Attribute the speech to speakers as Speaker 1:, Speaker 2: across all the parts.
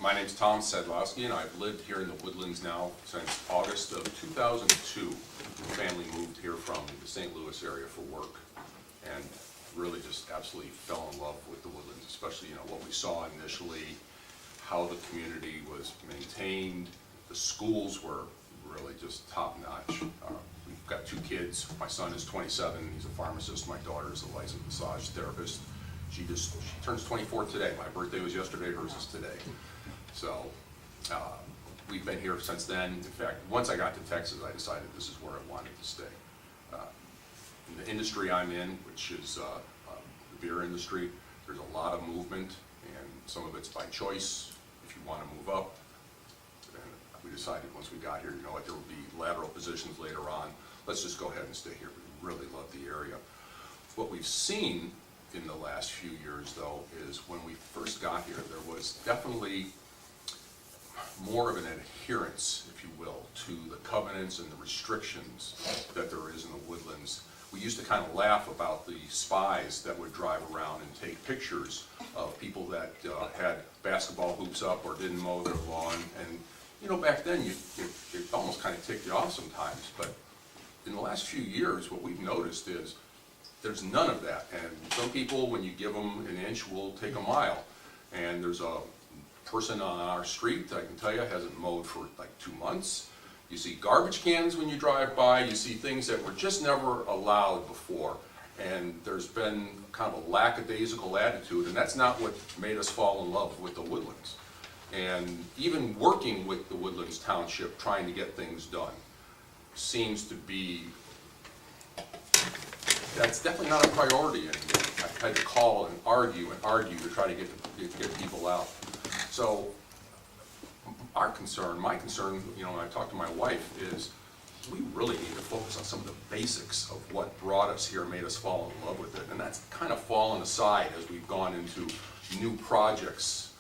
Speaker 1: My name's Tom Sadlowski, and I've lived here in the Woodlands now since August of 2002. The family moved here from the St. Louis area for work, and really just absolutely fell in love with the Woodlands, especially what we saw initially, how the community was maintained. The schools were really just top-notch. We've got 2 kids. My son is 27. He's a pharmacist. My daughter is a licensed massage therapist. She turns 24 today. My birthday was yesterday. Hers is today. So we've been here since then. In fact, once I got to Texas, I decided this is where I wanted to stay. In the industry I'm in, which is the beer industry, there's a lot of movement, and some of it's by choice. If you want to move up, and we decided once we got here, there would be lateral positions later on. Let's just go ahead and stay here. We really love the area. What we've seen in the last few years, though, is when we first got here, there was definitely more of an adherence, if you will, to the covenants and the restrictions that there is in the Woodlands. We used to kind of laugh about the spies that would drive around and take pictures of people that had basketball hoops up or didn't mow their lawn. And back then it almost kind of ticked you off sometimes. But in the last few years, what we've noticed is there's none of that. And some people, when you give them an inch, will take a mile. And there's a person on our street, I can tell you, hasn't mowed for like 2 months. You see garbage cans when you drive by. You see things that were just never allowed before. And there's been kind of a lackadaisical attitude, and that's not what made us fall in love with the Woodlands. And even working with the Woodlands Township, trying to get things done, seems to be, that's definitely not a priority anymore. I've had to call and argue to try to get people out. So my concern, when I talk to my wife, is we really need to focus on some of the basics of what brought us here and made us fall in love with it. And that's kind of fallen aside as we've gone into new projects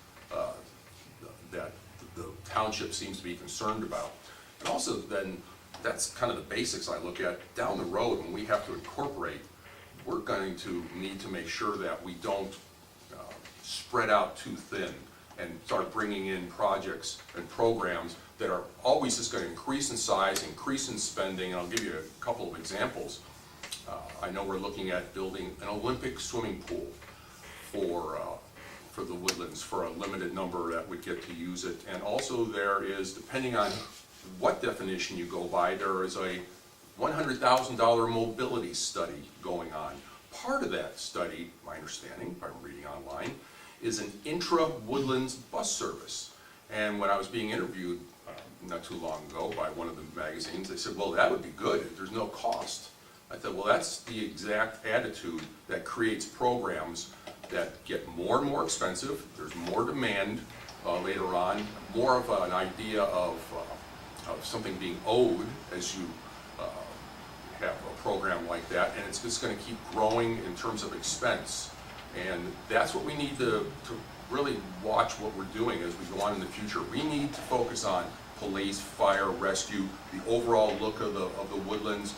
Speaker 1: that the township seems to be concerned about. And also then, that's kind of the basics I look at. Down the road, when we have to incorporate, we're going to need to make sure that we don't spread out too thin and start bringing in projects and programs that are always just going to increase in size, increase in spending. And I'll give you a couple of examples. I know we're looking at building an Olympic swimming pool for the Woodlands, for a limited number that would get to use it. And also there is, depending on what definition you go by, there is a $100,000 mobility study going on. Part of that study, my understanding, by reading online, is an intra-Woodlands bus service. And when I was being interviewed not too long ago by one of the magazines, they said, well, that would be good, there's no cost. I thought, well, that's the exact attitude that creates programs that get more and more expensive. There's more demand later on, more of an idea of something being owed as you have a program like that, and it's just going to keep growing in terms of expense. And that's what we need to really watch what we're doing as we go on in the future. We need to focus on police, fire, rescue, the overall look of the Woodlands,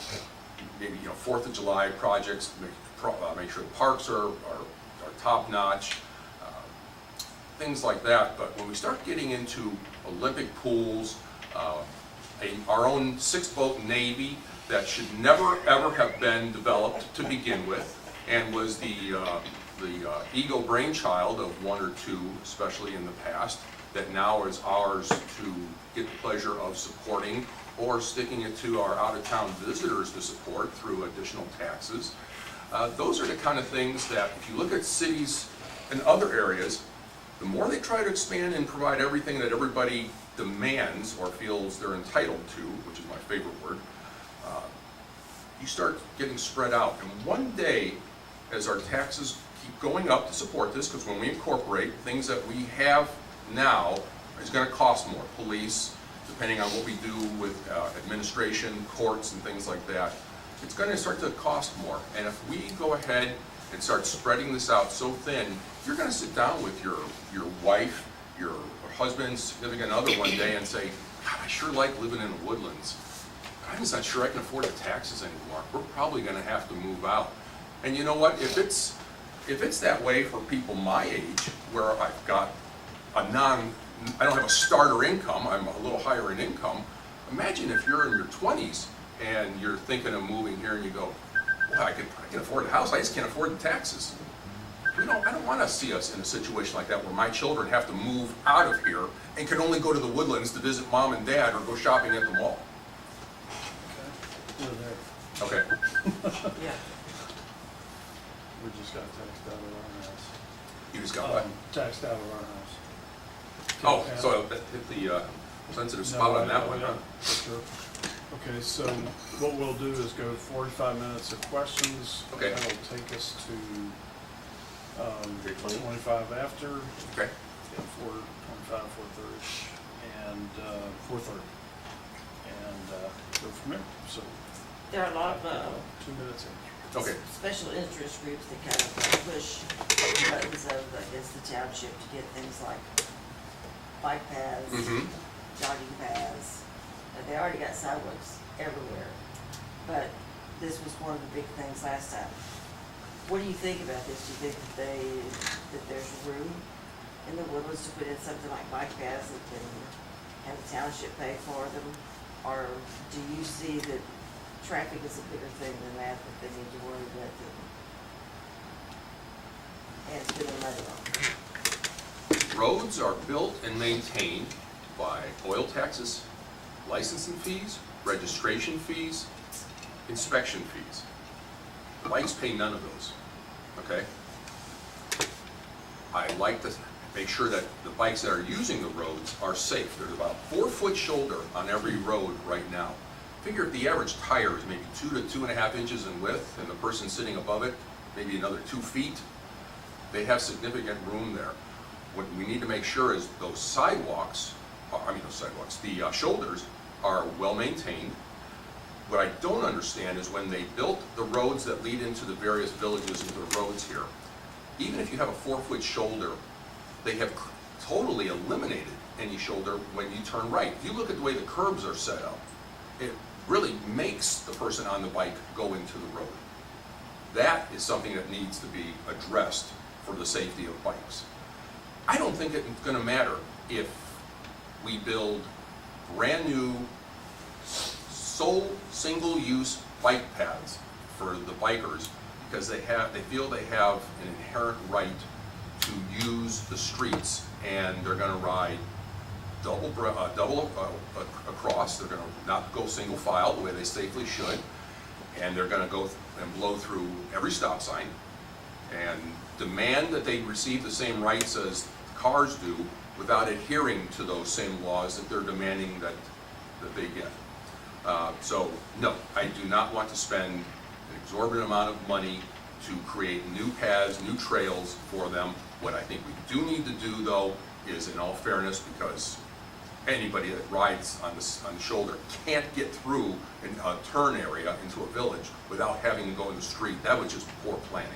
Speaker 1: maybe 4th of July projects, make sure the parks are top-notch, things like that. But when we start getting into Olympic pools, our own 6-boat Navy that should never ever have been developed to begin with, and was the ego brainchild of 1 or 2, especially in the past, that now is ours to get the pleasure of supporting or sticking it to our out-of-town visitors to support through additional taxes. Those are the kind of things that, if you look at cities in other areas, the more they try to expand and provide everything that everybody demands or feels they're entitled to, which is my favorite word, you start getting spread out. And one day, as our taxes keep going up to support this, because when we incorporate, things that we have now is going to cost more. Police, depending on what we do with administration, courts, and things like that, it's going to start to cost more. And if we go ahead and start spreading this out so thin, you're going to sit down with your wife, your husband, significant other one day and say, God, I sure like living in the Woodlands. I'm just not sure I can afford the taxes anymore. We're probably going to have to move out. And you know what? If it's that way for people my age, where I've got a I don't have a starter income, I'm a little higher in income. Imagine if you're in your 20s and you're thinking of moving here and you go, well, I can afford the house, I just can't afford the taxes. I don't want to see us in a situation like that where my children have to move out of here and can only go to the Woodlands to visit mom and dad or go shopping at the mall.
Speaker 2: We're there.
Speaker 1: Okay.
Speaker 3: Yeah.
Speaker 2: We just got taxed out of our house.
Speaker 1: You just got what?
Speaker 2: Taxed out of our house.
Speaker 1: Oh,
Speaker 2: Yeah.
Speaker 1: so that hit the sensitive spot on that one, huh?
Speaker 2: For sure. Okay, so what we'll do is go 45 minutes of questions.
Speaker 1: Okay.
Speaker 2: That'll take us to
Speaker 1: 3:20?
Speaker 2: 25 after,
Speaker 1: Okay.
Speaker 2: yeah, 4:25, 4:30, and 4:30. And go from there. So
Speaker 3: There are a lot of
Speaker 2: 2 minutes in.
Speaker 1: Okay.
Speaker 3: special interest groups that kind of push buttons of, I guess, the township to get things like bike paths,
Speaker 1: Mm-hmm.
Speaker 3: jogging paths. They already got sidewalks everywhere, but this was one of the big things last time. What do you think about this? Do you think that there's room in the Woodlands to put in something like bike paths that can have the township pay for them? Or do you see that traffic is a bigger thing than that they need to worry about and spending money on?
Speaker 1: Roads are built and maintained by oil taxes, licensing fees, registration fees, inspection fees. Bikes pay none of those, okay? I like to make sure that the bikes that are using the roads are safe. There's about 4-foot shoulder on every road right now. Figure if the average tire is maybe 2 to 2.5 inches in width and the person sitting above it, maybe another 2 feet, they have significant room there. What we need to make sure is those sidewalks, the shoulders are well maintained. What I don't understand is when they built the roads that lead into the various villages into the roads here, even if you have a 4-foot shoulder, they have totally eliminated any shoulder when you turn right. If you look at the way the curbs are set up, it really makes the person on the bike go into the road. That is something that needs to be addressed for the safety of bikes. I don't think it's going to matter if we build brand new single-use bike paths for the bikers because they feel they have an inherent right to use the streets and they're going to ride double across. They're going to not go single file the way they safely should, and they're going to go and blow through every stop sign and demand that they receive the same rights as cars do without adhering to those same laws that they're demanding that they get. So no, I do not want to spend an exorbitant amount of money to create new paths, new trails for them. What I think we do need to do though is, in all fairness, because anybody that rides on the shoulder can't get through a turn area into a village without having to go in the street. That was just poor planning.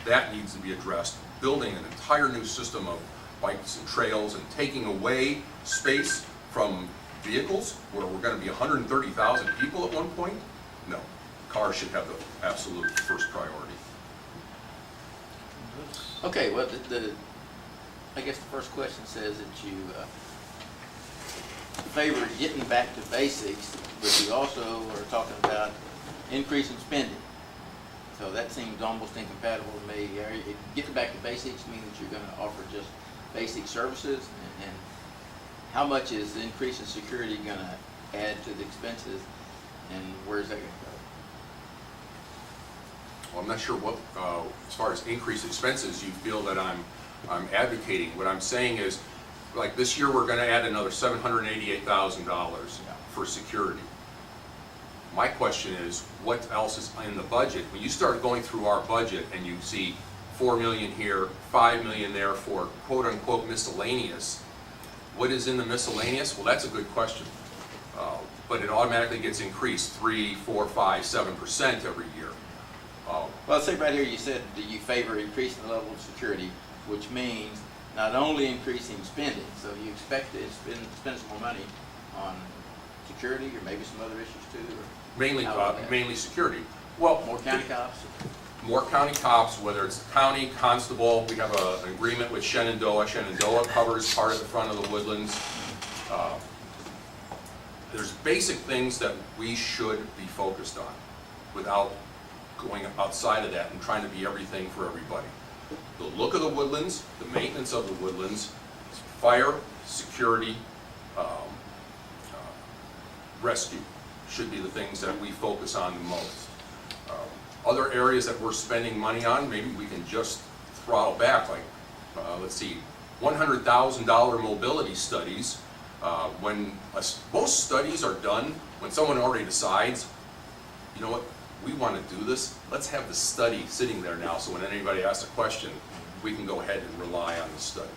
Speaker 1: That needs to be addressed. Building an entire new system of bikes and trails and taking away space from vehicles where we're going to be 130,000 people at one point? No. Cars should have the absolute first priority.
Speaker 4: Okay, well, I guess the first question says that you favor getting back to basics, but you also are talking about increasing spending. So that seems almost incompatible to me. Getting back to basics means that you're going to offer just basic services, and how much is the increase in security going to add to the expenses, and where's that going to go?
Speaker 1: Well, I'm not sure what, as far as increased expenses, you feel that I'm advocating. What I'm saying is, like this year, we're going to add another $788,000 for security. My question is, what else is in the budget? When you start going through our budget and you see $4 million here, $5 million there for quote-unquote miscellaneous, what is in the miscellaneous? Well, that's a good question. But it automatically gets increased 3, 4, 5, 7% every year.
Speaker 4: Well, say right here you said that you favor increasing the level of security, which means not only increasing spending, so you expect to spend some more money on security or maybe some other issues too? Or
Speaker 1: Mainly security. Well,
Speaker 4: more county cops?
Speaker 1: more county cops, whether it's county, constable, we have an agreement with Shenandoah. Shenandoah covers part of the front of the Woodlands. There's basic things that we should be focused on without going outside of that and trying to be everything for everybody. The look of the Woodlands, the maintenance of the Woodlands, fire, security, rescue should be the things that we focus on the most. Other areas that we're spending money on, maybe we can just throttle back, like, let's see, $100,000 mobility studies. Most studies are done when someone already decides, you know what, we want to do this, let's have the study sitting there now, so when anybody asks a question, we can go ahead and rely on the study.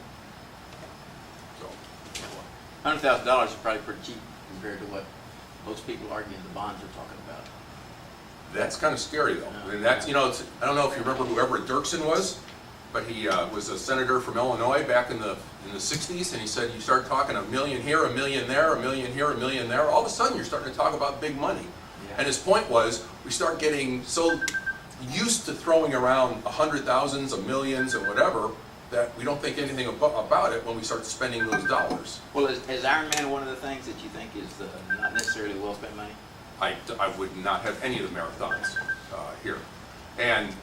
Speaker 1: So,
Speaker 4: $100,000 is probably pretty cheap compared to what most people arguing the bonds are talking about.
Speaker 1: that's kind of scary though. I mean, that's, you know, I don't know if you remember who Everett Dirksen was, but he was a senator from Illinois back in the 60s, and he said you start talking $1 million here, $1 million there, $1 million here, $1 million there, all of a sudden you're starting to talk about big money. And his point was, we start getting so used to throwing around $100,000s, $1 millions, and whatever, that we don't think anything about it when we start spending those dollars.
Speaker 4: Well, is Iron Man one of the things that you think is not necessarily well spent money?
Speaker 1: I would not have any of the marathons here. And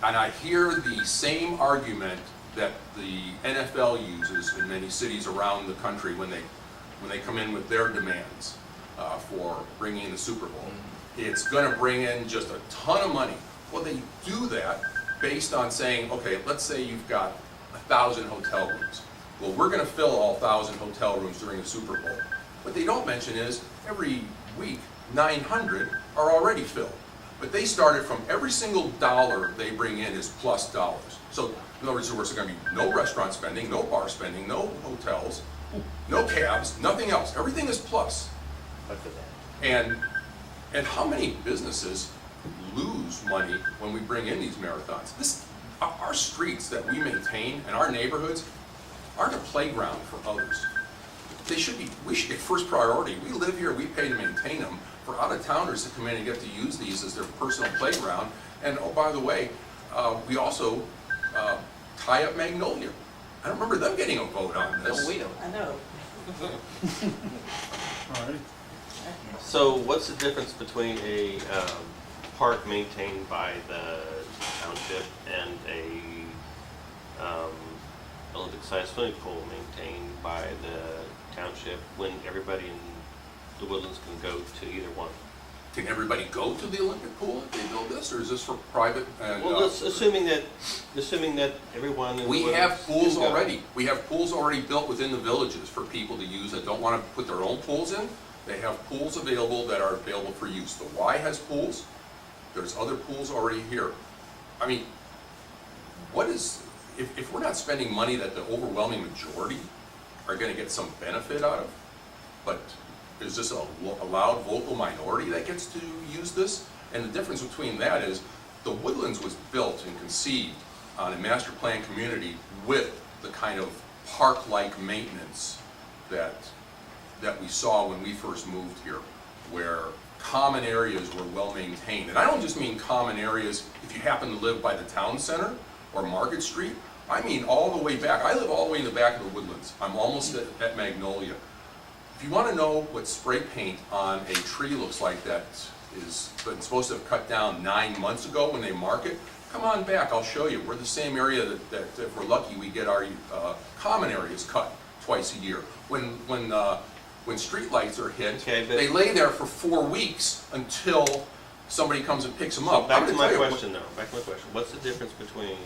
Speaker 1: I hear the same argument that the NFL uses in many cities around the country when they come in with their demands for bringing in the Super Bowl. It's going to bring in just a ton of money. Well, they do that based on saying, okay, let's say you've got 1,000 hotel rooms. Well, we're going to fill all 1,000 hotel rooms during the Super Bowl. What they don't mention is every week, 900 are already filled. But they started from every single dollar they bring in is plus dollars. So in other words, there's going to be no restaurant spending, no bar spending, no hotels, no cabs, nothing else. Everything is plus. And how many businesses lose money when we bring in these marathons? Our streets that we maintain and our neighborhoods aren't a playground for others. We should get first priority. We live here, we pay to maintain them. For out-of-towners to come in and get to use these as their personal playground. And oh, by the way, we also tie up Magnolia. I don't remember them getting a vote on this.
Speaker 4: No, we don't.
Speaker 3: I know.
Speaker 2: All right.
Speaker 5: So what's the difference between a park maintained by the township and a Olympic-sized swimming pool maintained by the township when everybody in the Woodlands can go to either one?
Speaker 1: Can everybody go to the Olympic pool if they build this, or is this for private? And,
Speaker 5: Well, assuming that everyone in the
Speaker 1: we
Speaker 5: Woodlands
Speaker 1: have pools
Speaker 5: can go.
Speaker 1: already. We have pools already built within the villages for people to use that don't want to put their own pools in. They have pools available that are available for use. The Y has pools. There's other pools already here. I mean, if we're not spending money that the overwhelming majority are going to get some benefit out of, but is this a loud vocal minority that gets to use this? And the difference between that is the Woodlands was built and conceived on a master plan community with the kind of park-like maintenance that we saw when we first moved here, where common areas were well maintained. And I don't just mean common areas if you happen to live by the town center or Market Street. I mean all the way back. I live all the way in the back of the Woodlands. I'm almost at Magnolia. If you want to know what spray paint on a tree looks like that is supposed to have cut down 9 months ago when they mark it, come on back, I'll show you. We're the same area that if we're lucky, we get our common areas cut twice a year. When street lights are hit,
Speaker 5: Okay, but-
Speaker 1: they lay there for 4 weeks until somebody comes and picks them
Speaker 5: So
Speaker 1: up.
Speaker 5: back
Speaker 1: I'm
Speaker 5: to
Speaker 1: gonna
Speaker 5: my
Speaker 1: tell you,
Speaker 5: question though, back to my question. What's the difference between,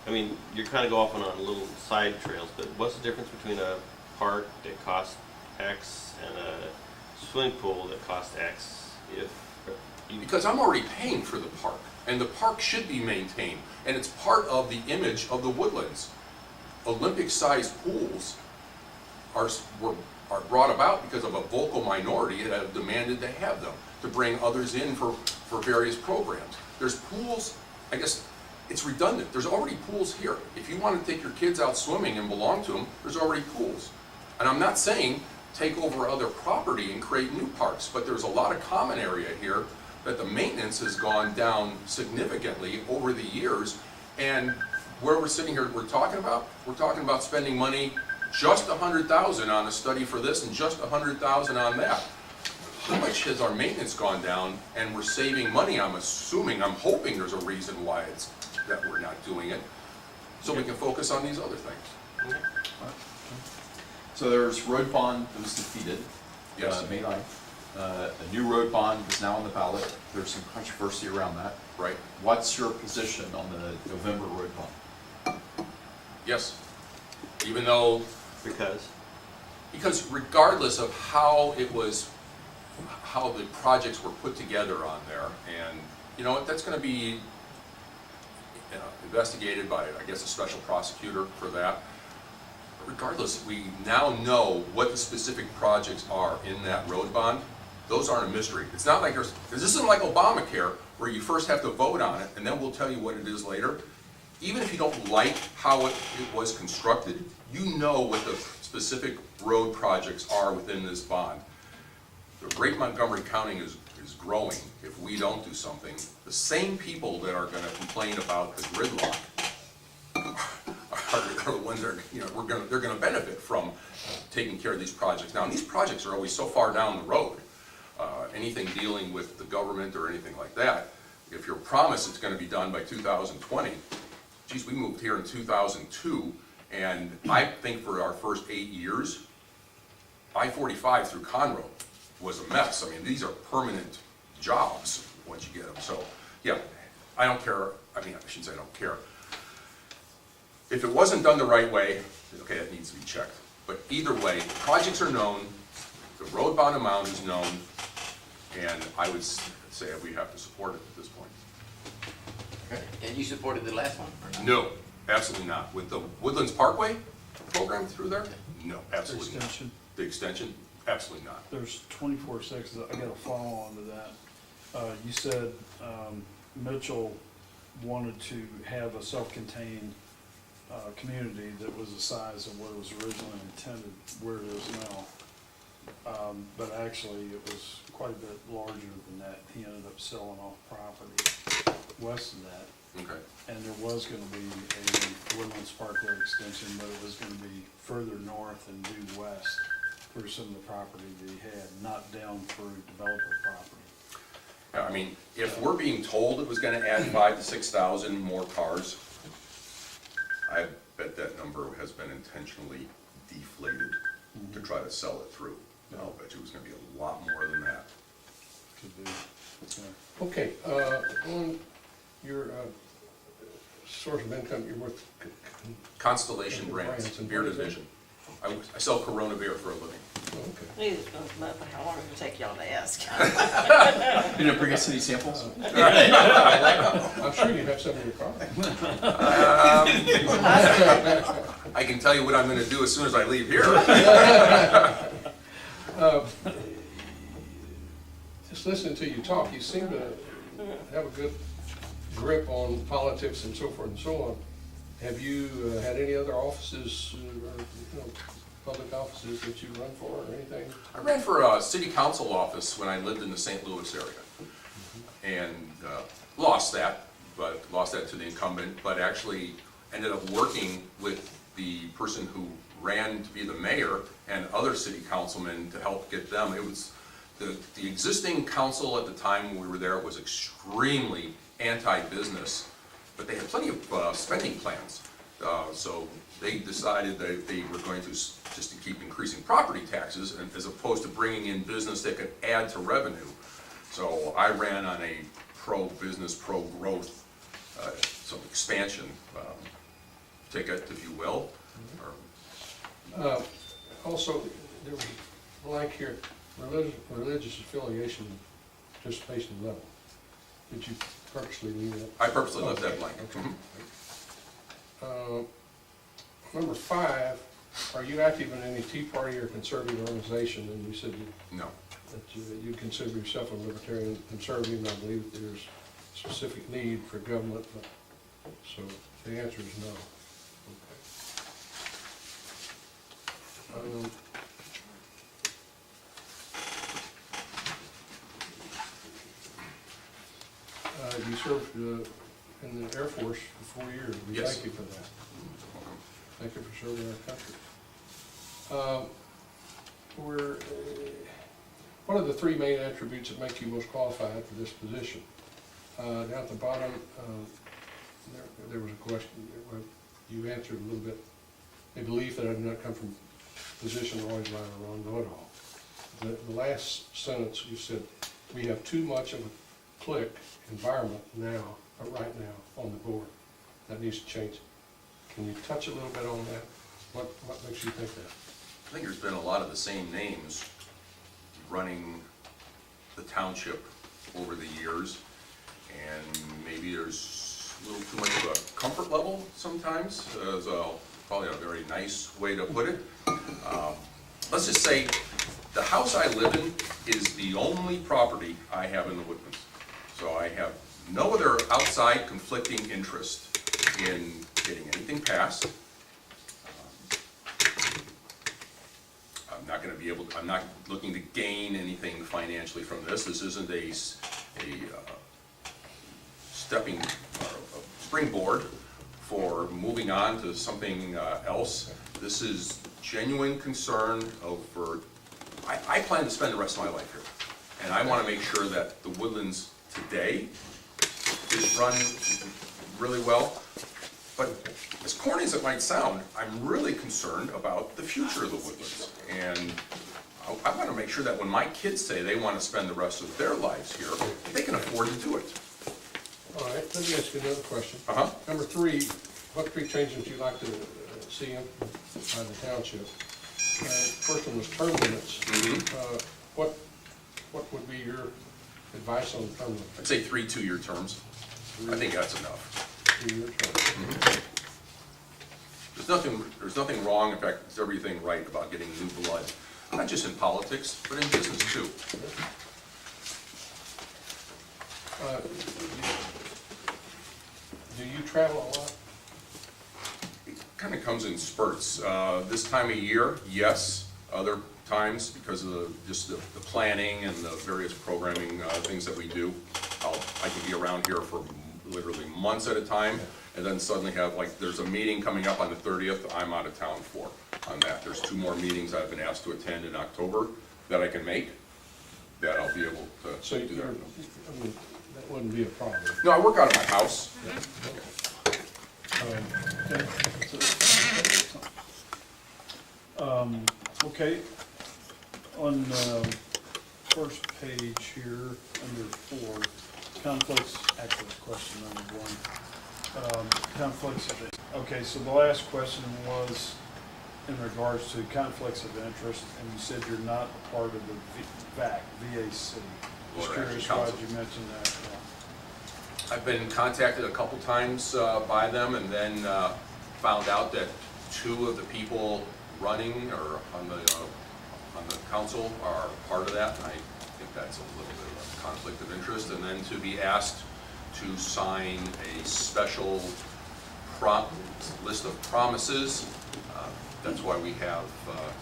Speaker 5: I mean, you're kind of go off on little side trails, but what's the difference between a park that costs X and a swimming pool that costs X if you...
Speaker 1: Because I'm already paying for the park, and the park should be maintained, and it's part of the image of the Woodlands. Olympic-sized pools are brought about because of a vocal minority that have demanded they have them to bring others in for various programs. There's pools, I guess it's redundant, there's already pools here. If you want to take your kids out swimming and belong to them, there's already pools. And I'm not saying take over other property and create new parks, but there's a lot of common area here that the maintenance has gone down significantly over the years. And where we're sitting here, we're talking about spending money, just $100,000 on a study for this and just $100,000 on that. How much has our maintenance gone down, and we're saving money? I'm hoping there's a reason why that we're not doing it, so we can focus on these other things.
Speaker 6: So there's road bond that was defeated,
Speaker 1: Yes.
Speaker 6: May 9th. A new road bond is now on the ballot. There's some controversy around that.
Speaker 1: Right?
Speaker 6: What's your position on the November road bond?
Speaker 1: Yes. Even though, because regardless of how the projects were put together on there, and you know what, that's going to be investigated by, I guess, a special prosecutor for that. Regardless, we now know what the specific projects are in that road bond. Those aren't a mystery. It's not like this isn't like Obamacare, where you first have to vote on it and then we'll tell you what it is later. Even if you don't like how it was constructed, you know what the specific road projects are within this bond. The rate Montgomery County is growing if we don't do something. The same people that are going to complain about the gridlock are the ones that are, you know, they're going to benefit from taking care of these projects. Now, and these projects are always so far down the road. Anything dealing with the government or anything like that, if you're promised it's going to be done by 2020, geez, we moved here in 2002, and I think for our first 8 years, I-45 through Conroe was a mess. I mean, these are permanent jobs once you get them. So, yeah, I don't care. I mean, I shouldn't say I don't care. If it wasn't done the right way, okay, it needs to be checked. But either way, the projects are known, the road bond amount is known, and I would say we have to support it at this point.
Speaker 4: And you supported the last one, or not?
Speaker 1: No, absolutely not. With the Woodlands Parkway program through there? No, absolutely not.
Speaker 2: Extension.
Speaker 1: The extension? Absolutely not.
Speaker 2: There's 24/6, I got a follow on to that. You said Mitchell wanted to have a self-contained community that was the size of what it was originally intended, where it is now. But actually, it was quite a bit larger than that. He ended up selling off property west of that.
Speaker 1: Okay.
Speaker 2: And there was gonna be a Woodlands Parkway extension, but it was gonna be further north and due west through some of the property that he had, not down through developer property.
Speaker 1: Yeah, I mean, if we're being told it was gonna add 5,000 to 6,000 more cars, I bet that number has been intentionally deflated to try to sell it through. I'll bet you it was gonna be a lot more than that.
Speaker 2: Could be, yeah.
Speaker 7: Okay, on your source of income, you're with,
Speaker 1: Constellation Brands,
Speaker 7: Brands, and
Speaker 1: beer
Speaker 7: what is that?
Speaker 1: division. I sell Corona beer for a living.
Speaker 7: okay.
Speaker 3: Neither gonna come up, how long did it take y'all to ask?
Speaker 6: You didn't bring us any samples?
Speaker 7: I'm sure you have some in your car.
Speaker 1: I can tell you what I'm gonna do as soon as I leave here.
Speaker 7: Just listening to you talk, you seem to have a good grip on politics and so forth and so on. Have you had any other offices, or, you know, public offices that you run for or anything?
Speaker 1: I ran for a city council office when I lived in the St. Louis area. And lost that to the incumbent, but actually ended up working with the person who ran to be the mayor and other city councilmen to help get them. It was, the existing council at the time when we were there was extremely anti-business, but they had plenty of spending plans. So they decided that they were going to just to keep increasing property taxes, and as opposed to bringing in business that could add to revenue. So I ran on a pro-business, pro-growth, some expansion ticket, if you will.
Speaker 7: Also, there was a blank here, religious affiliation participation level. Did you purposely leave that?
Speaker 1: I purposely left that
Speaker 7: Okay,
Speaker 1: blank.
Speaker 7: okay.
Speaker 1: Mhm.
Speaker 7: Number 5, are you active in any Tea Party or conservative organization? And you said
Speaker 1: No.
Speaker 7: that you consider yourself a libertarian conservative, and I believe that there's specific need for government, so the answer is no. Okay. served in the Air Force for 4 years. We
Speaker 1: Yes.
Speaker 7: thank you for that. Thank you for serving our country. What are the three main attributes that make you most qualified for this position? Down at the bottom, there was a question, where you answered a little bit. A belief that I do not come from a position always right or wrong, know-it-all. The last sentence, you said, we have too much of a clique environment now, right now, on the board. That needs to change. Can you touch a little bit on that? What makes you think that?
Speaker 1: I think there's been a lot of the same names running the township over the years, and maybe there's a little too much of a comfort level sometimes, is probably a very nice way to put it. Let's just say, the house I live in is the only property I have in the Woodlands. So I have no other outside conflicting interest in getting anything passed. I'm not looking to gain anything financially from this. This isn't a stepping, a springboard for moving on to something else. This is genuine concern I plan to spend the rest of my life here. And I want to make sure that the Woodlands today is run really well. But as corny as it might sound, I'm really concerned about the future of the Woodlands. And I want to make sure that when my kids say they want to spend the rest of their lives here, they can afford to do it.
Speaker 7: All right, let me ask you another question.
Speaker 1: Uh-huh.
Speaker 7: Number 3, what 3 changes would you like to see by the township? First one was term limits. What would be your advice on term limits?
Speaker 1: I'd say 3 2-year terms. I think that's enough.
Speaker 7: 3-year term.
Speaker 1: There's nothing wrong, in fact, it's everything right about getting new blood, not just in politics, but in business too.
Speaker 7: Do you travel a lot?
Speaker 1: It kind of comes in spurts. This time of year, yes. Other times, because of just the planning and the various programming things that we do, I can be around here for literally months at a time, and then suddenly have, like, there's a meeting coming up on the 30th, I'm out of town for on that. There's 2 more meetings I've been asked to attend in October that I can make, that I'll be able to
Speaker 7: So
Speaker 1: do that.
Speaker 7: I mean, that wouldn't be a problem.
Speaker 1: No, I work out of my house.
Speaker 2: Okay, on first page here, under 4, conflicts, actually it's question number 1. Conflicts of interest. Okay, so the last question was in regards to conflicts of interest, and you said you're not a part of the VAC. Just
Speaker 1: Water
Speaker 2: curious
Speaker 1: Action
Speaker 2: why
Speaker 1: Council.
Speaker 2: you mentioned that.
Speaker 1: I've been contacted a couple times by them, and then found out that 2 of the people running or on the council are part of that, and I think that's a little bit of a conflict of interest. And then to be asked to sign a special list of promises. That's why we have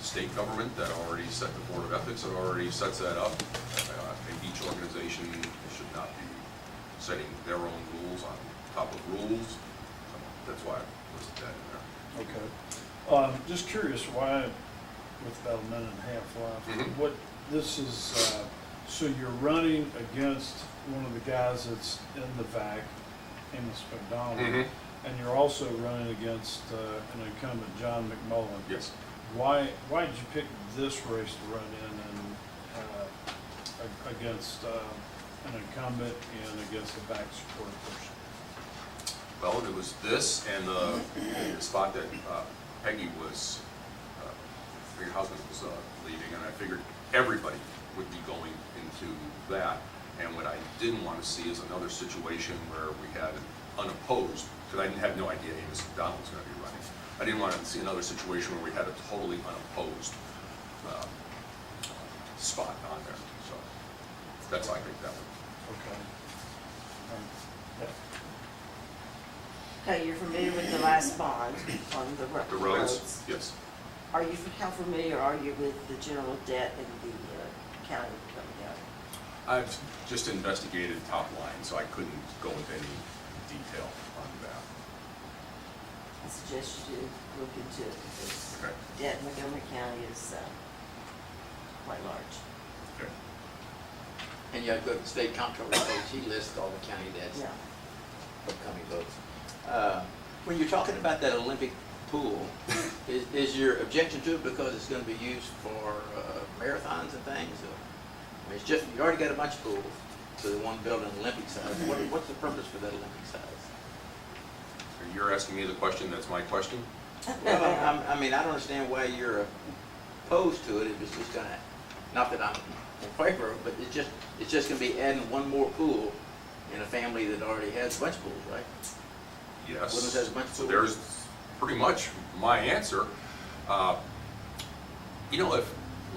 Speaker 1: state government that already set, the Board of Ethics that already sets that up. I think each organization should not be setting their own rules on top of rules. So that's why I listed that in there.
Speaker 2: Okay. Just curious why, with about a minute and a half left, what this is, so you're running against one of the guys that's in the VAC, Amos McDonald, and you're also running against an incumbent, John McMullen.
Speaker 1: Yes.
Speaker 2: Why did you pick this race to run in and against an incumbent and against a VAC support person?
Speaker 1: Well, it was this and the spot that Peggy was, your husband was leaving, and I figured everybody would be going into that. And what I didn't want to see is another situation where we had an unopposed, because I had no idea Amos McDonald was going to be running. I didn't want to see another situation where we had a totally unopposed spot on there. So that's how I picked that one.
Speaker 2: Okay.
Speaker 3: Okay, you're familiar with the last bond on the
Speaker 1: The roads, yes.
Speaker 3: Are you, how familiar are you with the general debt in the county of Montgomery County?
Speaker 1: I've just investigated top line, so I couldn't go into any detail on that.
Speaker 3: I suggest you do look into it, because
Speaker 1: Okay.
Speaker 3: debt in Montgomery County is, quite large.
Speaker 1: Okay.
Speaker 4: And you have to go to the state comptroller's page, he lists all the county debts,
Speaker 3: Yeah.
Speaker 4: upcoming votes. When you're talking about that Olympic pool, is your objection to it because it's gonna be used for marathons and things? Or, I mean, it's just, you already got a bunch of pools, so they want to build an Olympic size. What's the purpose for that Olympic size?
Speaker 1: You're asking me the question, that's my question?
Speaker 4: Well, I mean, I don't understand why you're opposed to it if it's just gonna, not that I'm in favor of, but it's just gonna be adding one more pool in a family that already has a bunch of pools, right?
Speaker 1: Yes.
Speaker 4: Woodlands has a bunch of
Speaker 1: So
Speaker 4: pools.
Speaker 1: there's pretty much my answer. You know, if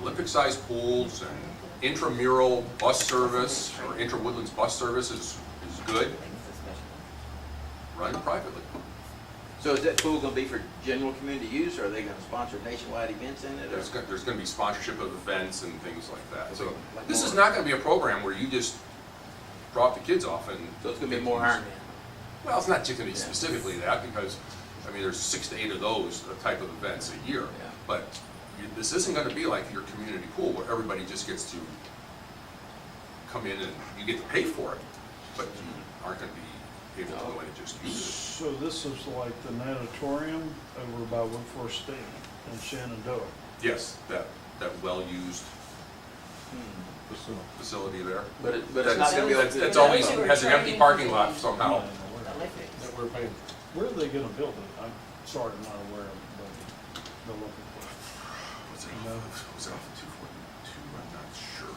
Speaker 1: Olympic-sized pools and intramural bus service or intra-Woodlands bus service is good, run it privately.
Speaker 4: So is that pool gonna be for general community use, or are they gonna sponsor nationwide events in it? or-
Speaker 1: There's gonna be sponsorship of events and things like that. So
Speaker 4: Like
Speaker 1: this is
Speaker 4: more-
Speaker 1: not gonna be a program where you just drop the kids off and.
Speaker 4: So it's gonna be more Ironman?
Speaker 1: Well, it's not just gonna be
Speaker 4: Yeah.
Speaker 1: specifically that, because, I mean, there's 6 to 8 of those type of events a year.
Speaker 4: Yeah.
Speaker 1: But this isn't gonna be like your community pool where everybody just gets to come in and you get to pay for it, but you aren't gonna be able to go in and just use it.
Speaker 2: So this is like the natatorium over by Woodforest State in Shenandoah.
Speaker 1: Yes, that well-used facility there.
Speaker 4: But it's not gonna be like.
Speaker 1: That's always, has an empty parking lot somehow.
Speaker 3: Olympics.
Speaker 7: That we're paying.
Speaker 2: Where are they gonna build it? I'm sorry, I'm not aware of the local plan.
Speaker 1: Was it off of 242? I'm not sure.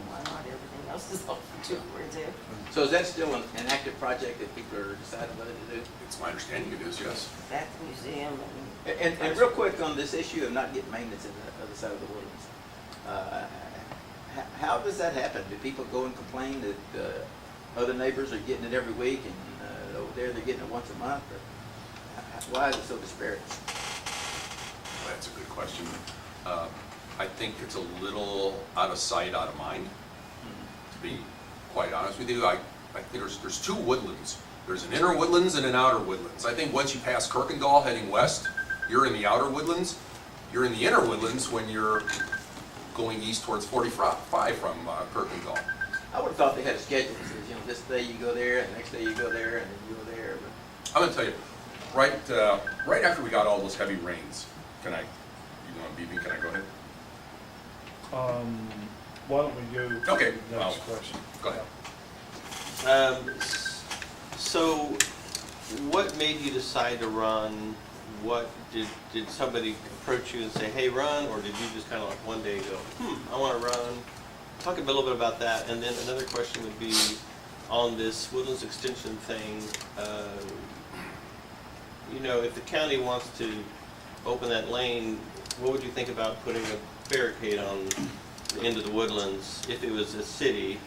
Speaker 3: Why not? Everything else is off for 242.
Speaker 4: So is that still an active project that people are deciding whether to do?
Speaker 1: It's my understanding it is, yes.
Speaker 3: Back to the museum and.
Speaker 4: And real quick on this issue of not getting maintenance in the other side of the Woodlands, how does that happen? Do people go and complain that other neighbors are getting it every week and over there they're getting it once a month? Or why is it so disparate?
Speaker 1: That's a good question. I think it's a little out of sight, out of mind, to be quite honest with you. I think there's 2 woodlands. There's an inner woodlands and an outer woodlands. I think once you pass Kirkendall heading west, you're in the outer woodlands. You're in the inner woodlands when you're going east towards 45 from Kirkendall.
Speaker 4: I would have thought they had a schedule that says, this day you go there, and the next day you go there, and then you go there. But
Speaker 1: I'm gonna tell you, right after we got all those heavy rains, you want to beep me, can I go ahead?
Speaker 2: Why don't we go to
Speaker 1: Okay,
Speaker 2: the next question?
Speaker 1: Go ahead.
Speaker 5: So, what made you decide to run? What, did somebody approach you and say, hey, run? Or did you just kind of like one day go, I want to run? Talk a little bit about that. And then another question would be on this Woodlands Extension thing. If the county wants to open that lane, what would you think about putting a barricade on the end of the Woodlands if it was a city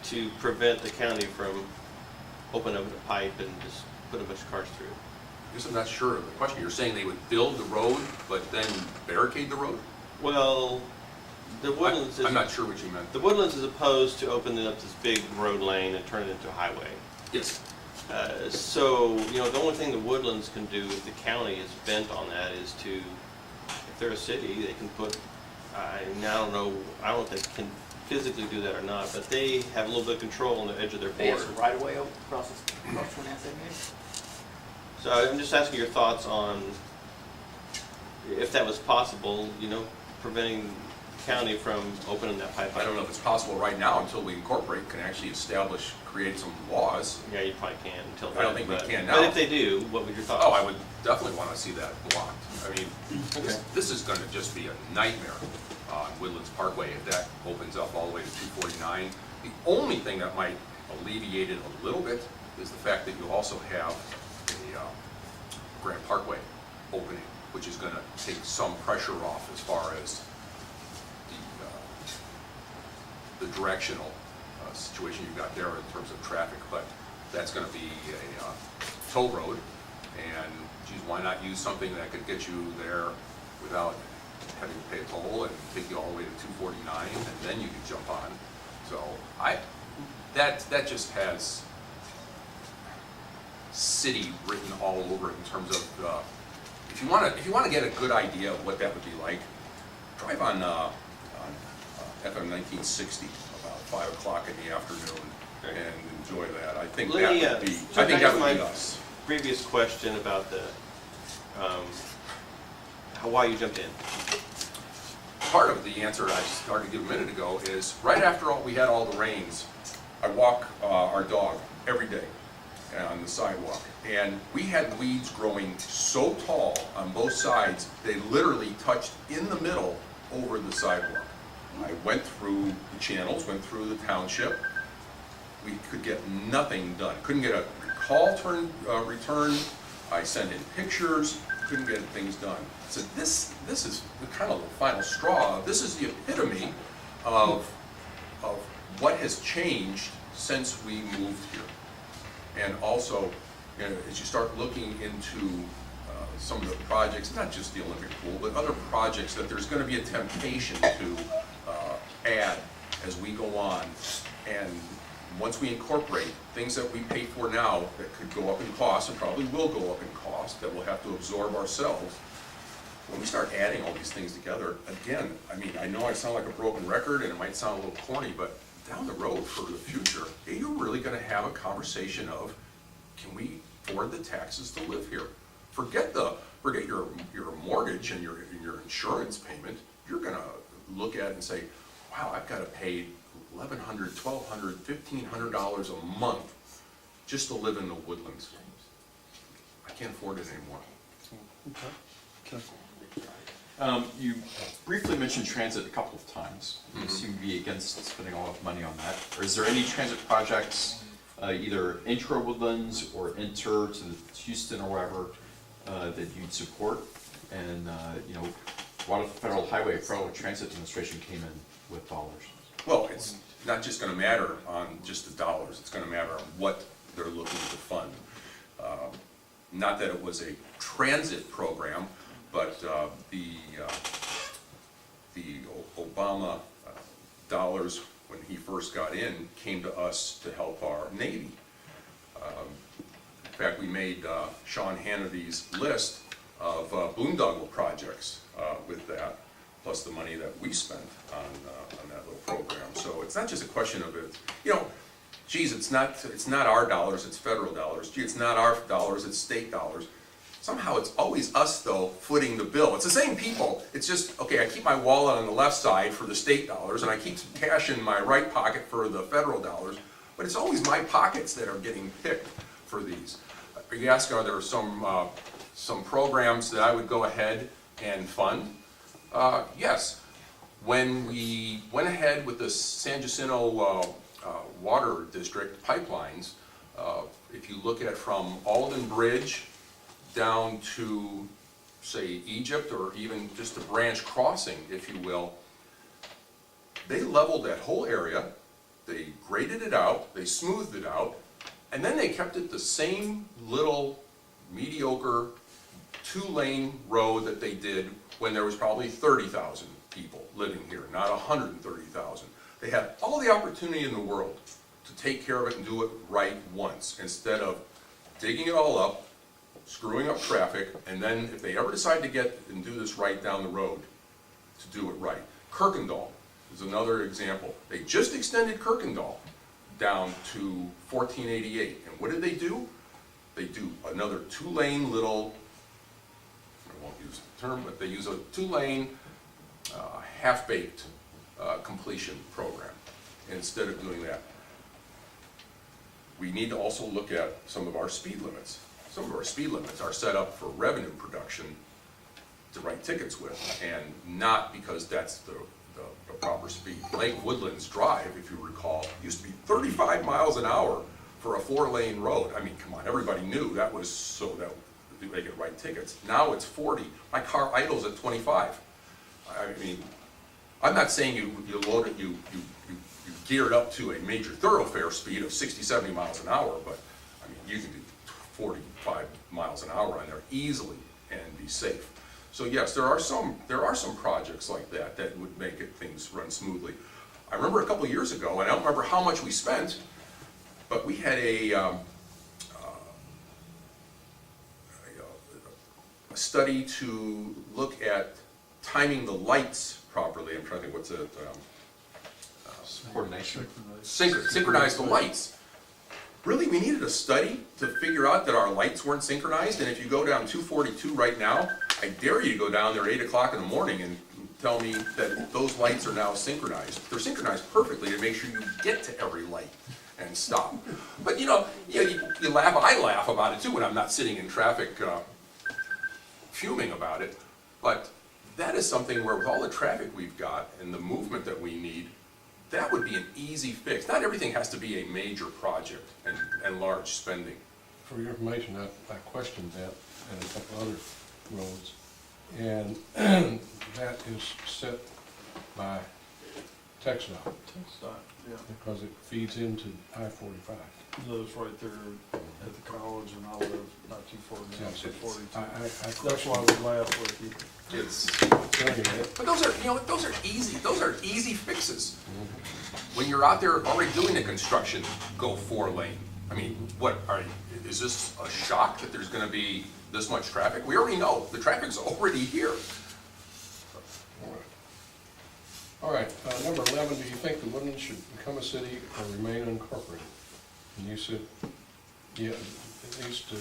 Speaker 5: to prevent the county from opening up the pipe and just put a bunch of cars through?
Speaker 1: I guess I'm not sure of the question. You're saying they would build the road, but then barricade the road?
Speaker 5: Well, the Woodlands is...
Speaker 1: I'm not sure what you meant.
Speaker 5: The Woodlands is opposed to opening up this big road lane and turn it into a highway.
Speaker 1: Yes.
Speaker 5: So, the only thing the Woodlands can do if the county is bent on that is to, if they're a city, they can put, I don't know if they can physically do that or not, but they have a little bit of control on the edge of their
Speaker 4: they have
Speaker 5: border.
Speaker 4: some right of way across 2978.
Speaker 5: So I'm just asking your thoughts on if that was possible, preventing the county from opening that pipe.
Speaker 1: I don't know if it's possible right now until we can actually create some laws.
Speaker 5: Yeah, you probably can until then.
Speaker 1: I don't think we can now.
Speaker 5: But if they do, what would your thoughts?
Speaker 1: Oh, I would definitely want to see that blocked. I mean,
Speaker 5: Okay.
Speaker 1: this is going to just be a nightmare on Woodlands Parkway if that opens up all the way to 249. The only thing that might alleviate it a little bit is the fact that you also have a Grand Parkway opening, which is going to take some pressure off as far as the directional situation you've got there in terms of traffic. But that's going to be a toll road, and geez, why not use something that could get you there without having to pay a toll and take you all the way to 249, and then you could jump on. So that just has city written all over it in terms of, if you want to get a good idea of what that would be like, drive on FM 1960 about 5 o'clock in the afternoon and enjoy that. I think
Speaker 5: Let me,
Speaker 1: that would be,
Speaker 5: so
Speaker 1: I think
Speaker 5: back
Speaker 1: that
Speaker 5: to
Speaker 1: would be
Speaker 5: my
Speaker 1: us.
Speaker 5: previous question about the, why you jumped in.
Speaker 1: Part of the answer I started to give a minute ago is right after we had all the rains, I walk our dog every day on the sidewalk, and we had weeds growing so tall on both sides they literally touched in the middle over the sidewalk. I went through the channels, went through the township. We could get nothing done. Couldn't get a call returned. I sent in pictures. Couldn't get things done. So this is the kind of the final straw. This is the epitome of what has changed since we moved here. And also, you know, as you start looking into some of the projects, not just the Olympic pool, but other projects, that there's going to be a temptation to add as we go on. And once we incorporate things that we pay for now that could go up in cost and probably will go up in cost, that we'll have to absorb ourselves, when we start adding all these things together, again, I mean, I know I sound like a broken record and it might sound a little corny, but down the road for the future, are you really going to have a conversation of, can we afford the taxes to live here? Forget your mortgage and your insurance payment. You're going to look at it and say, wow, I've got to pay $1,100, $1,200, $1,500 a month just to live in the Woodlands. I can't afford it anymore.
Speaker 2: Okay.
Speaker 6: You briefly mentioned transit a couple of times. You seem to be against spending a lot of money on that. Or is there any transit projects, either intra-Woodlands or inter to Houston or wherever, that you'd support? And, you know, what if the Federal Transit Administration came in with dollars?
Speaker 1: Well, it's not just going to matter on just the dollars. It's going to matter on what they're looking to fund. Not that it was a transit program, but the Obama dollars, when he first got in, came to us to help our Navy. In fact, we made Sean Hannity's list of boondoggle projects with that, plus the money that we spent on that little program. So it's not just a question of it, you know, geez, it's not our dollars, it's federal dollars. Gee, it's not our dollars, it's state dollars. Somehow it's always us, though, footing the bill. It's the same people. It's just, okay, I keep my wallet on the left side for the state dollars, and I keep some cash in my right pocket for the federal dollars, but it's always my pockets that are getting picked for these. You ask, are there some programs that I would go ahead and fund? Yes. When we went ahead with the San Jacinto Water District pipelines, if you look at from Alden Bridge down to, say, Egypt, or even just a branch crossing, if you will, they leveled that whole area, they graded it out, they smoothed it out, and then they kept it the same little mediocre 2-lane road that they did when there was probably 30,000 people living here, not 130,000. They had all the opportunity in the world to take care of it and do it right once, instead of digging it all up, screwing up traffic, and then if they ever decide to get and do this right down the road, to do it right. Kirkendall is another example. They just extended Kirkendall down to 1488, and what did they do? They do another 2-lane little, I won't use the term, but they use a 2-lane half-baked completion program instead of doing that. We need to also look at some of our speed limits. Some of our speed limits are set up for revenue production to write tickets with, and not because that's the proper speed. Lake Woodlands Drive, if you recall, used to be 35 miles an hour for a 4-lane road. I mean, come on, everybody knew that was so that they could write tickets. Now it's 40. My car idles at 25. I mean, I'm not saying you load it, you gear it up to a major thoroughfare speed of 60, 70 miles an hour, but I mean, you can do 45 miles an hour on there easily and be safe. So yes, there are some projects like that that would make things run smoothly. I remember a couple years ago, and I don't remember how much we spent, but we had a study to look at timing the lights properly. I'm trying to think what's it,
Speaker 6: Coordination.
Speaker 1: synchronize the lights. Really, we needed a study to figure out that our lights weren't synchronized, and if you go down 242 right now, I dare you to go down there at 8 o'clock in the morning and tell me that those lights are now synchronized. They're synchronized perfectly to make sure you get to every light and stop. But you laugh, I laugh about it too when I'm not sitting in traffic fuming about it. But that is something where with all the traffic we've got and the movement that we need, that would be an easy fix. Not everything has to be a major project and large spending.
Speaker 7: For your information, I questioned that and a couple other roads. And that is set by TxDOT
Speaker 2: Yeah,
Speaker 7: because it feeds into I-45.
Speaker 2: lives right there at the college, and I live not too far down,
Speaker 7: Yes,
Speaker 2: so 42.
Speaker 7: I
Speaker 2: That's why we laugh with you.
Speaker 1: It's,
Speaker 7: So anyway,
Speaker 1: but those are easy fixes. When you're out there already doing the construction, go 4-lane. I mean, is this a shock that there's gonna be this much traffic? We already know, the traffic's already here.
Speaker 7: all right, number 11, do you think the Woodlands should become a city or remain unincorporated? And you said, yeah, it needs to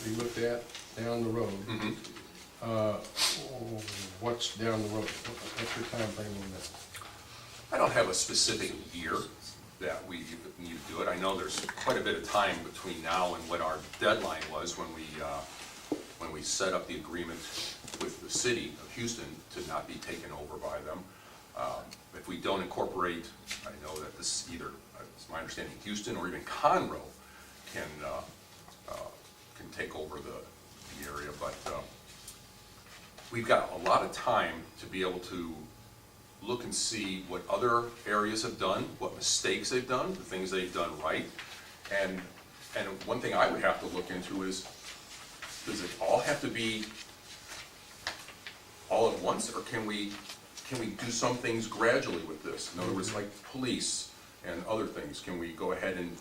Speaker 7: be looked at down the road.
Speaker 1: Mhm.
Speaker 7: What's down the road? What's your time frame on that?
Speaker 1: I don't have a specific year that we need to do it. I know there's quite a bit of time between now and what our deadline was when we set up the agreement with the city of Houston to not be taken over by them. If we don't incorporate, I know that this either, it's my understanding, Houston or even Conroe can take over the area, but we've got a lot of time to be able to look and see what other areas have done, what mistakes they've done, the things they've done right. And one thing I would have to look into is, does it all have to be all at once, or can we do some things gradually with this? In other words, like police and other things, can we go ahead and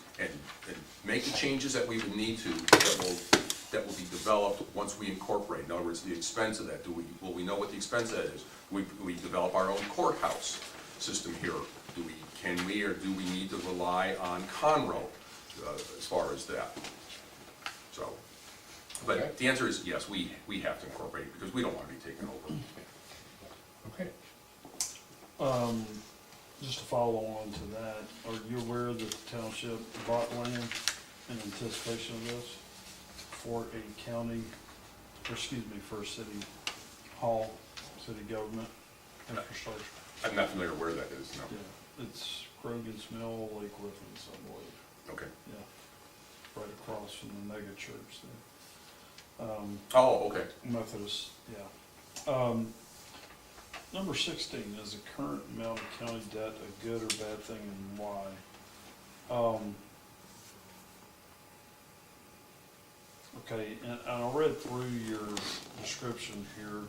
Speaker 1: make the changes that we would need to, that will be developed once we incorporate? In other words, the expense of that, will we know what the expense of that is? We develop our own courthouse system here. Can we or do we need to rely on Conroe as far as that? So,
Speaker 7: Okay.
Speaker 1: but the answer is yes, we have to incorporate because we don't want to be taken over.
Speaker 7: Okay.
Speaker 2: Just to follow on to that, are you aware that the township bought land in anticipation of this for a county, for a city hall, city government infrastructure?
Speaker 1: I'm not familiar where that is, no.
Speaker 2: Yeah, it's Grogan's Mill, Lake Whiffins, I believe.
Speaker 1: Okay.
Speaker 2: Yeah, right across from the mega church there.
Speaker 1: Oh, okay.
Speaker 2: Methodist, yeah. Number 16, is the current amount of county debt a good or bad thing, and why? Okay, and I read through your description here.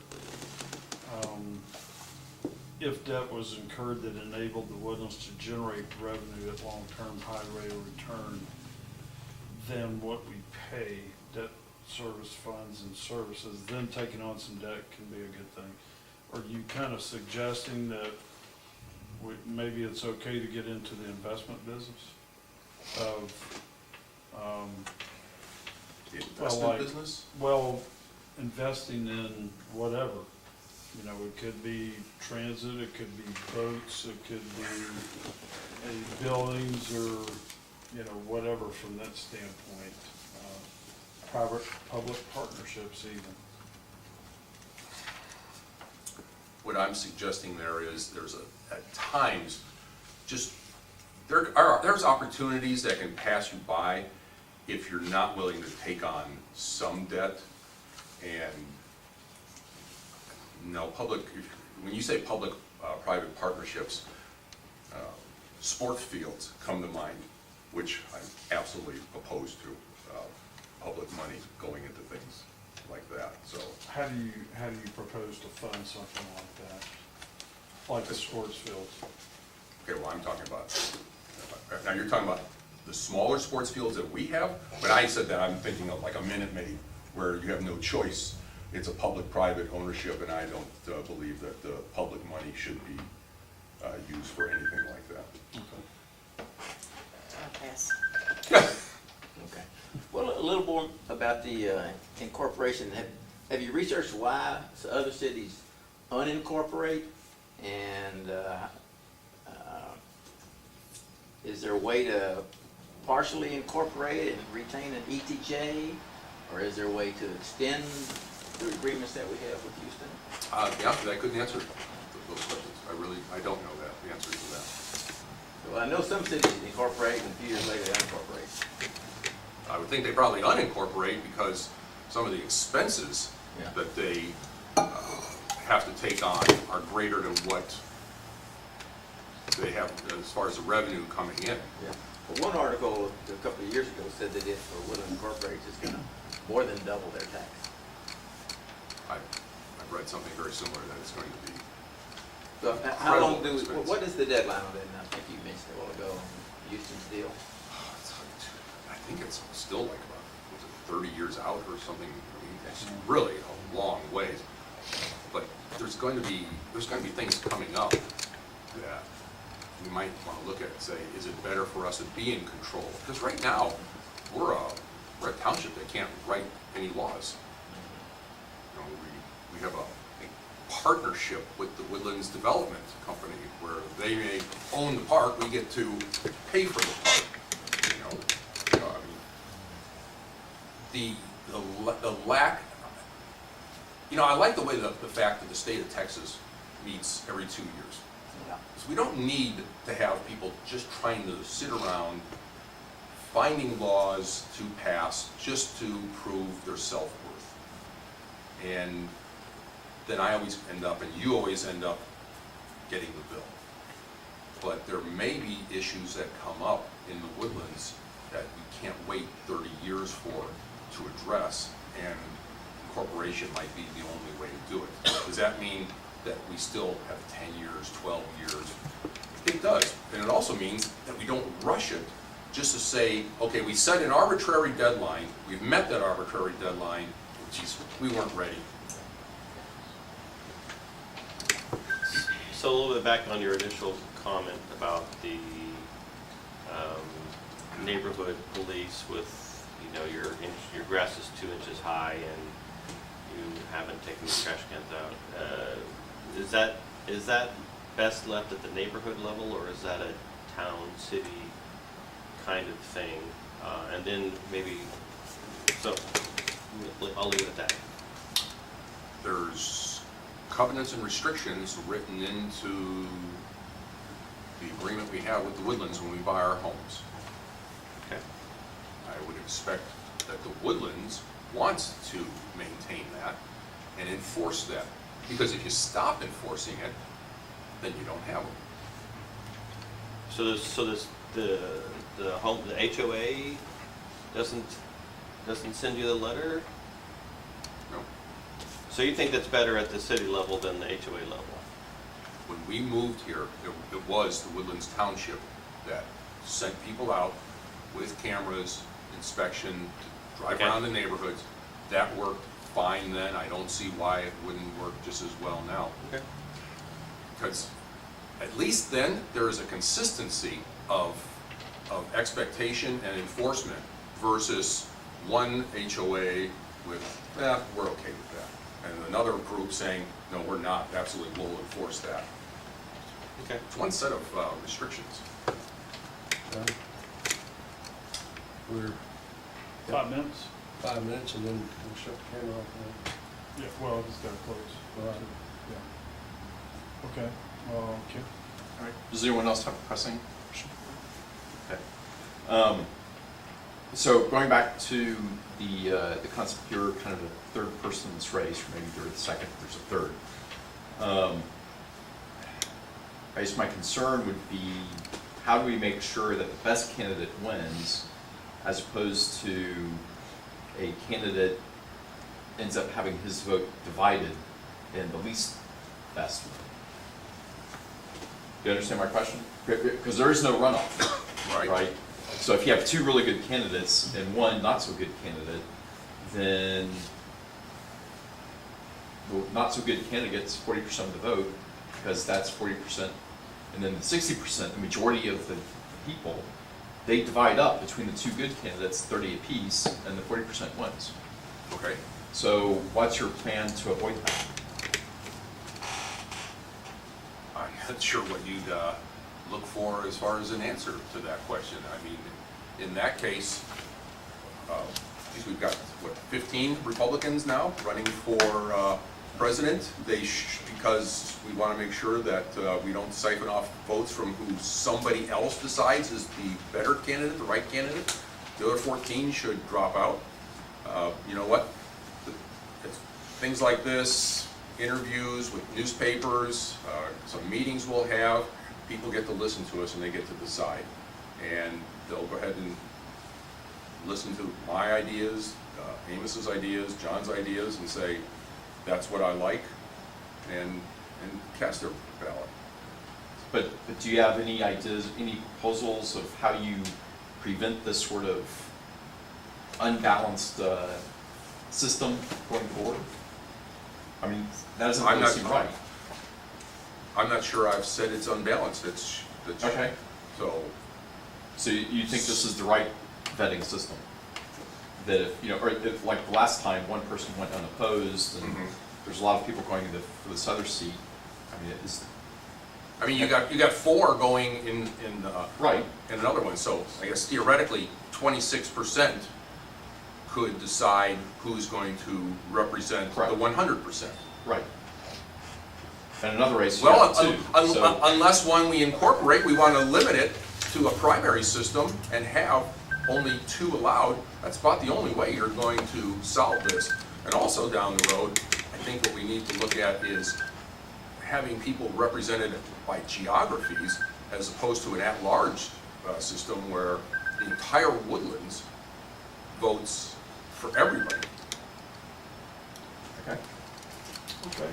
Speaker 2: If debt was incurred that enabled the Woodlands to generate revenue at long-term high rate of return, then what we pay, debt service funds and services, then taking on some debt can be a good thing. Are you kind of suggesting that maybe it's okay to get into the investment business of,
Speaker 1: The investment
Speaker 2: like-
Speaker 1: business?
Speaker 2: well, investing in whatever? You know, it could be transit, it could be boats, it could be buildings or, you know, whatever from that standpoint. Public partnerships even.
Speaker 1: What I'm suggesting there is at times, there's opportunities that can pass you by if you're not willing to take on some debt. And when you say public-private partnerships, sports fields come to mind, which I'm absolutely opposed to, public money going into things like that, so.
Speaker 2: How do you propose to fund something like that? Like the sports fields?
Speaker 1: Okay, well, I'm talking about, now you're talking about the smaller sports fields that we have. When I said that, I'm thinking of like a Minute Maid, where you have no choice. It's a public-private ownership, and I don't believe that the public money should be used for anything like that.
Speaker 3: I'll pass.
Speaker 4: Okay. Well, a little more about the incorporation. Have you researched why other cities unincorporate? And is there a way to partially incorporate and retain an ETJ? Or is there a way to extend the agreements that we have with Houston?
Speaker 1: Yeah, I couldn't answer those questions. I don't know the answer to that.
Speaker 4: Well, I know some cities incorporate and a few years later they unincorporate.
Speaker 1: I would think they probably unincorporate because some of the expenses
Speaker 4: Yeah.
Speaker 1: that they have to take on are greater than what they have as far as the revenue coming in.
Speaker 4: Yeah. Well, one article a couple of years ago said that if Woodlands incorporates, it's gonna more than double their tax.
Speaker 1: I've read something very similar, that it's going to be,
Speaker 4: So how long
Speaker 1: Incredible
Speaker 4: do,
Speaker 1: expense.
Speaker 4: what is the deadline on that? And I think you mentioned it a while ago, Houston's deal.
Speaker 1: I think it's still like about, was it 30 years out or something? I mean, it's really a long ways. But there's going to be things coming up that we might want to look at and say, is it better for us to be in control? Because right now, we're a township that can't write any laws. You know, we have a partnership with the Woodlands Development Company where they may own the park, we get to pay for the park. You know, the lack, you know, I like the way the fact that the state of Texas meets every 2 years. Because we don't need to have people just trying to sit around finding laws to pass just to prove their self-worth. And then I always end up, and you always end up getting the bill. But there may be issues that come up in the Woodlands that we can't wait 30 years for to address, and incorporation might be the only way to do it. Does that mean that we still have 10 years, 12 years? It does, and it also means that we don't rush it just to say, okay, we set an arbitrary deadline, we've met that arbitrary deadline, geez, we weren't ready.
Speaker 5: So a little bit back on your initial comment about the neighborhood police with, you know, your grass is 2 inches high and you haven't taken the trash cans out. Is that best left at the neighborhood level, or is that a town, city kind of thing? And then maybe, so I'll leave it at that.
Speaker 1: There's covenants and restrictions written into the agreement we have with the Woodlands when we buy our homes.
Speaker 5: Okay.
Speaker 1: I would expect that the Woodlands wants to maintain that and enforce that. Because if you stop enforcing it, then you don't have them.
Speaker 5: So the HOA doesn't send you the letter?
Speaker 1: No.
Speaker 5: So you think that's better at the city level than the HOA level?
Speaker 1: When we moved here, it was the Woodlands Township that sent people out with cameras, inspection, to drive
Speaker 5: Okay.
Speaker 1: around the neighborhoods. That worked fine then. I don't see why it wouldn't work just as well now.
Speaker 5: Okay.
Speaker 1: Because at least then, there is a consistency of expectation and enforcement versus one HOA with, we're okay with that. And another group saying, no, we're not, absolutely, we'll enforce that.
Speaker 5: Okay.
Speaker 1: It's one set of restrictions.
Speaker 7: Okay. We're
Speaker 2: 5 minutes?
Speaker 7: 5 minutes and then we'll shut the camera off.
Speaker 2: Yeah, well, it's gotta close.
Speaker 7: Right.
Speaker 2: Yeah. Okay, okay.
Speaker 6: All right. Does anyone else have a pressing question? Okay. So going back to the concept here, kind of a third person's race, or maybe there's a second, there's a third. I guess my concern would be, how do we make sure that the best candidate wins, as opposed to a candidate ends up having his vote divided in the least best You understand my question? Because there is no runoff,
Speaker 1: Right.
Speaker 6: right? So if you have two really good candidates and one not so good candidate, then the not so good candidate gets 40% of the vote, because that's 40%. And then the 60%, the majority of the people, they divide up between the two good candidates, 30 apiece, and the 40% wins.
Speaker 1: Okay.
Speaker 6: So what's your plan to avoid that?
Speaker 1: I'm not sure what you'd look for as far as an answer to that question. I mean, in that case, geez, we've got, what, 15 Republicans now running for president. Because we want to make sure that we don't siphon off votes from who somebody else decides is the better candidate, the right candidate. The other 14 should drop out. You know what? It's things like this, interviews with newspapers, some meetings we'll have, people get to listen to us and they get to decide. And they'll go ahead and listen to my ideas, Amos's ideas, John's ideas, and say, that's what I like, and cast their ballot.
Speaker 6: But do you have any ideas, any proposals of how you prevent this sort of unbalanced system going forward? I mean, that doesn't really seem right.
Speaker 1: I'm not sure I've said it's unbalanced,
Speaker 6: Okay.
Speaker 1: So,
Speaker 6: So you think this is the right vetting system? That if, you know, or if, like the last time, one person went unopposed, and there's a lot of people going for this other seat, I mean,
Speaker 1: you got 4 going in
Speaker 6: right.
Speaker 1: and another one, so I guess theoretically, 26% could decide who's going to represent the
Speaker 6: Correct.
Speaker 1: 100%.
Speaker 6: Right. And another race, you
Speaker 1: Well,
Speaker 6: have two. So,
Speaker 1: unless one we incorporate, we want to limit it to a primary system and have only 2 allowed. That's about the only way you're going to solve this. And also down the road, I think what we need to look at is having people represented by geographies as opposed to an at-large system where the entire Woodlands votes for everybody.
Speaker 6: okay.
Speaker 2: Okay.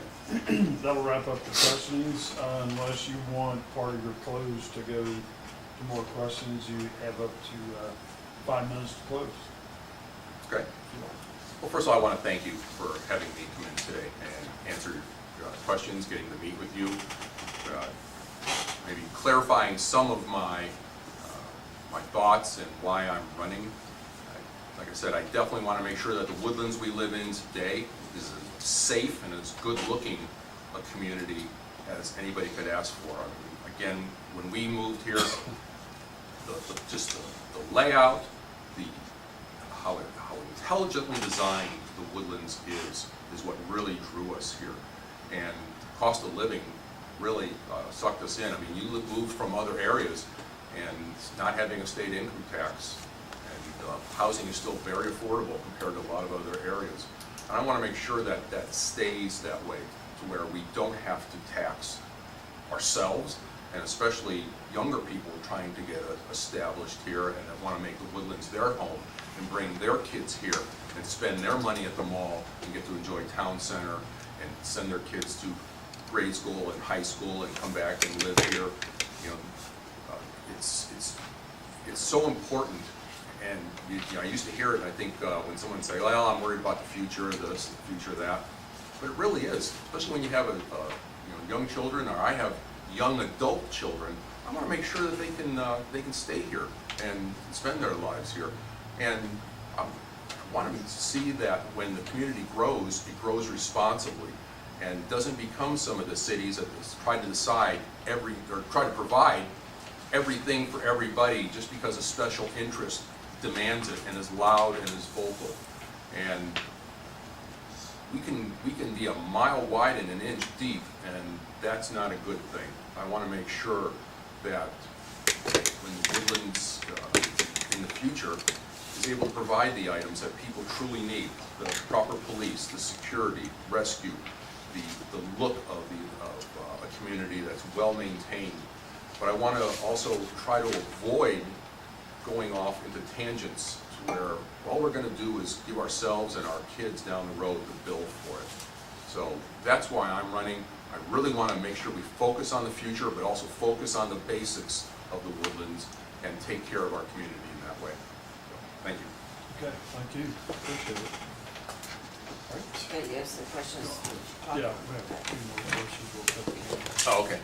Speaker 2: That'll wrap up the questions, unless you want part of your close to go to more questions. You have up to 5 minutes to close.
Speaker 1: Okay. Well, first of all, I want to thank you for having me come in today and answer questions, getting to meet with you, maybe clarifying some of my thoughts and why I'm running. Like I said, I definitely want to make sure that the Woodlands we live in today is as safe and as good-looking a community as anybody could ask for. I mean, again, when we moved here, the layout, how intelligently designed the Woodlands is what really drew us here. And cost of living really sucked us in. I mean, you moved from other areas and not having a state income tax, and housing is still very affordable compared to a lot of other areas. And I want to make sure that that stays that way, to where we don't have to tax ourselves, and especially younger people trying to get established here and that want to make the Woodlands their home and bring their kids here and spend their money at the mall and get to enjoy town center and send their kids to grade school and high school and come back and live here. You know, it's so important. And I used to hear it, I think, when someone say, well, I'm worried about the future of this, the future of that. But it really is, especially when you have young children, or I have young adult children. I want to make sure that they can stay here and spend their lives here. And I want them to see that when the community grows, it grows responsibly and doesn't become some of the cities that try to decide try to provide everything for everybody just because a special interest demands it and is loud and is vocal. And we can be a mile wide and an inch deep, and that's not a good thing. I want to make sure that when the Woodlands in the future is able to provide the items that people truly need, the proper police, the security, rescue, the look of a community that's well maintained. But I want to also try to avoid going off into tangents to where all we're going to do is give ourselves and our kids down the road the bill for it. So that's why I'm running. I really want to make sure we focus on the future, but also focus on the basics of the Woodlands and take care of our community in that way. So, thank you.
Speaker 2: Okay, thank you, appreciate it.
Speaker 3: Okay, you have some questions?
Speaker 2: Yeah, we have a few more questions, we'll cut the camera.
Speaker 1: Oh, okay.